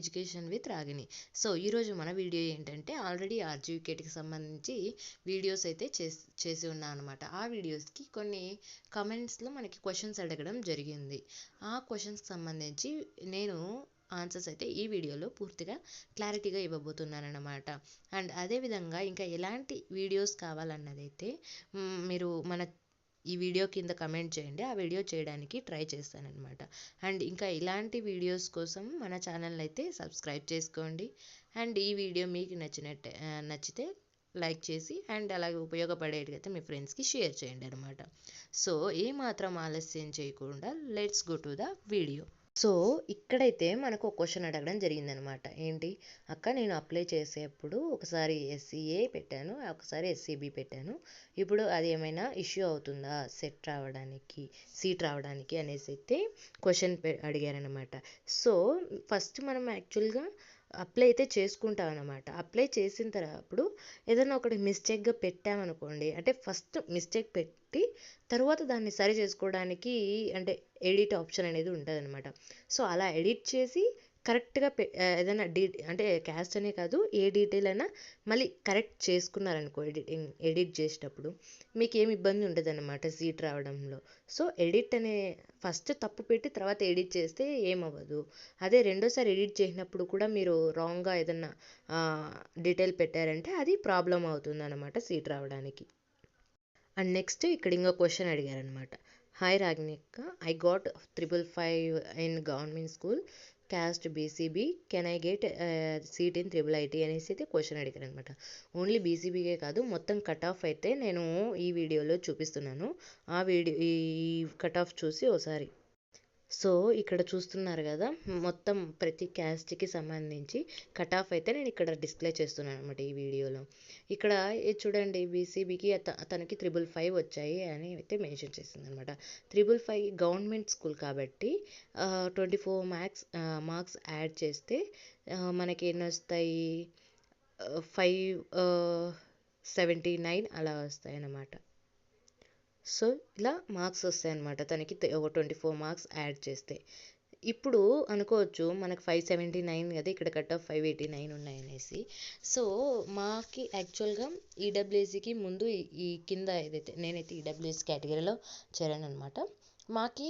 Education with Ragini. So ఈరోజు మన video ఏంటంటే ఆల్రెడీ ఆర్జీవికేట్కి సంబంధించి వీడియోస్ అయితే చేసి ఉన్నా అనమాట. ఆ వీడియోస్కి కొన్ని కమెంట్స్లో మనకి క్వశ్చన్స్ అడగడం జరిగింది. ఆ క్వశ్చన్స్కి సంబంధించి నేను ఆన్సర్స్ అయితే ఈ వీడియోలో పూర్తిగా క్లారిటీగా ఇవ్వబోతున్నానన్నమాట. అండ్ అదేవిధంగా ఇంకా ఎలాంటి వీడియోస్ కావాలన్నదైతే మీరు మన ఈ వీడియో కింద కమెంట్ చేయండి. ఆ వీడియో చేయడానికి ట్రై చేస్తానన్నమాట. అండ్ ఇంకా ఇలాంటి వీడియోస్ కోసం మన ఛానల్ అయితే సబ్స్క్రైబ్ చేసుకోండి. అండ్ ఈ వీడియో మీకు నచ్చితే లైక్ చేసి అండ్ అలాగే ఉపయోగపడేటైతే మీ ఫ్రెండ్స్కి షేర్ చేయండి అనమాట. సో ఏమాత్రం ఆలస్యం చేయకుండా let's go to the video. So ఇక్కడైతే మనకు ఒక క్వశ్చన్ అడగడం జరిగిందనమాట. ఏంటి అక్క, నేను అప్లై చేసేప్పుడు ఒకసారి ఎస్సీఏ పెట్టాను, ఒకసారి ఎస్సీబీ పెట్టాను, ఇప్పుడు అది ఏమైనా ఇష్యూ అవుతుందా సీట్ రావడానికి అనేసి అయితే క్వశ్చన్ అడిగారనమాట. సో ఫస్ట్ మనం యాక్చువల్గా అప్లై అయితే చేసుకుంటాం అనమాట. అప్లై చేసిన తర్వాత ఏదైనా ఒకటి మిస్టేక్గా పెట్టామనుకోండి, అంటే ఫస్ట్ మిస్టేక్ పెట్టి తర్వాత దాన్ని సరి చేసుకోవడానికి అంటే ఎడిట్ ఆప్షన్ అనేది ఉంటుంది అనమాట. సో అలా ఎడిట్ చేసి కరెక్ట్గా ఏదైనా అంటే క్యాస్ట్ అనే కాదు, ఏ డీటెయిల్ అయినా మళ్ళీ కరెక్ట్ చేసుకున్నారనుకో ఎడిట్ చేసేటప్పుడు మీకు ఏమి ఇబ్బంది ఉండదు అనమాట సీట్ రావడంలో. సో ఎడిట్ అనే ఫస్ట్ తప్పు పెట్టి తర్వాత ఎడిట్ చేస్తే ఏమవ్వదు. అదే రెండోసారి ఎడిట్ చేసినప్పుడు కూడా మీరు రాంగ్గా ఏదన్నా డీటెయిల్ పెట్టారంటే అది ప్రాబ్లం అవుతుంది అనమాట సీట్ రావడానికి. అండ్ నెక్స్ట్ ఇక్కడ ఇంకో క్వశ్చన్ అడిగారనమాట. హాయ్ రాగిణిక్క, I got 555 in government school, caste BCB, can I get seat in IIIT అనేసి అయితే క్వశ్చన్ అడిగారు అనమాట. ఓన్లీ బీసీబీకే కాదు, మొత్తం కట్ ఆఫ్ అయితే నేను ఈ వీడియోలో చూపిస్తున్నాను. ఈ కట్ ఆఫ్ చూసి ఒకసారి. సో ఇక్కడ చూస్తున్నారు కదా, మొత్తం ప్రతి క్యాస్ట్కి సంబంధించి కట్ ఆఫ్ అయితే నేను ఇక్కడ డిస్ప్లే చేస్తున్నాను అనమాట ఈ వీడియోలో. ఇక్కడ చూడండి, బీసీబీకి తనకి 555 వచ్చాయి అని అయితే మెన్షన్ చేసింది అనమాట. 555 గవర్నమెంట్ స్కూల్ కాబట్టి 24 మార్క్స్ యాడ్ చేస్తే మనకి ఎన్ని వస్తాయి, 579 అలా వస్తాయి అన్నమాట. సో ఇలా మార్క్స్ వస్తాయి అన్నమాట తనకి 24 మార్క్స్ యాడ్ చేస్తే. ఇప్పుడు అనుకోవచ్చు మనకు 579 కదా, ఇక్కడ కట్ ఆఫ్ 589 ఉన్నాయనేసి. సో మాకి యాక్చువల్గా ఈడబ్ల్యూఎస్సికి ముందు ఈ కింద ఏదైతే నేనైతే ఈడబ్ల్యూఎస్ కేటగిరీలో చేరాను అనమాట. మాకి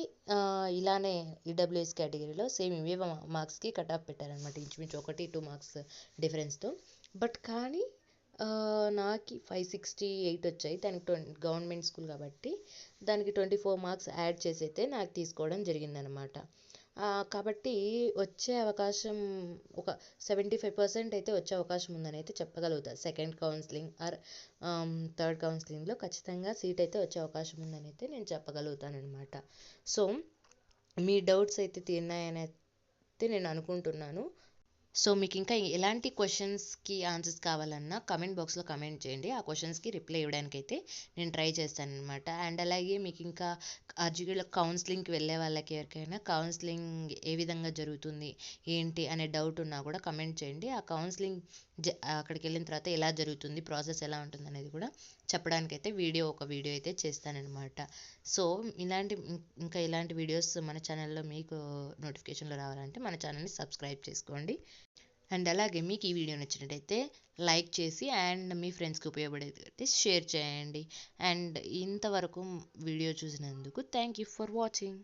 ఇలానే ఈడబ్ల్యూఎస్ కేటగిరీలో సేమ్ ఇవే మార్క్స్కి కట్ ఆఫ్ పెట్టారనమాట, ఇంచుమించు 1-2 మార్క్స్ డిఫరెన్స్తో. బట్ కానీ నాకు 568 వచ్చాయి. దానికి గవర్నమెంట్ స్కూల్ కాబట్టి దానికి 24 మార్క్స్ యాడ్ చేసి అయితే నాకు తీసుకోవడం జరిగిందనమాట. కాబట్టి వచ్చే అవకాశం ఒక 75% అయితే వచ్చే అవకాశం ఉందని అయితే చెప్పగలుగుతా. సెకండ్ కౌన్సిలింగ్ ఆర్ థర్డ్ కౌన్సిలింగ్లో ఖచ్చితంగా సీట్ అయితే వచ్చే అవకాశం ఉందని అయితే నేను చెప్పగలుగుతానమాట. సో మీ డౌట్స్ అయితే తీరినాయని అయితే నేను అనుకుంటున్నాను. సో మీకు ఇంకా ఎలాంటి క్వశ్చన్స్కి ఆన్సర్స్ కావాలన్నా కమెంట్ బాక్స్లో కమెంట్ చేయండి. ఆ క్వశ్చన్స్కి రిప్లై ఇవ్వడానికి అయితే నేను ట్రై చేస్తాను అనమాట. అండ్ అలాగే మీకు ఇంకా ఆర్జీలో కౌన్సిలింగ్కి వెళ్ళే వాళ్ళకి ఎవరికైనా కౌన్సిలింగ్ ఏ విధంగా జరుగుతుంది ఏంటి అనే డౌట్ ఉన్నా కూడా కమెంట్ చేయండి. ఆ కౌన్సిలింగ్ అక్కడికి వెళ్ళిన తర్వాత ఎలా జరుగుతుంది, ప్రాసెస్ ఎలా ఉంటుంది అనేది కూడా చెప్పడానికి అయితే ఒక వీడియో అయితే చేస్తానన్నమాట. సో ఇంకా ఇలాంటి వీడియోస్ మన ఛానల్లో మీకు నోటిఫికేషన్లో రావాలంటే మన ఛానల్ని సబ్స్క్రైబ్ చేసుకోండి. అండ్ అలాగే మీకు ఈ వీడియో నచ్చినట్టయితే లైక్ చేసి అండ్ మీ ఫ్రెండ్స్కి ఉపయోగపడేది షేర్ చేయండి. అండ్ ఇంతవరకు వీడియో చూసినందుకు థ్యాంక్ యూ ఫర్ వాచింగ్.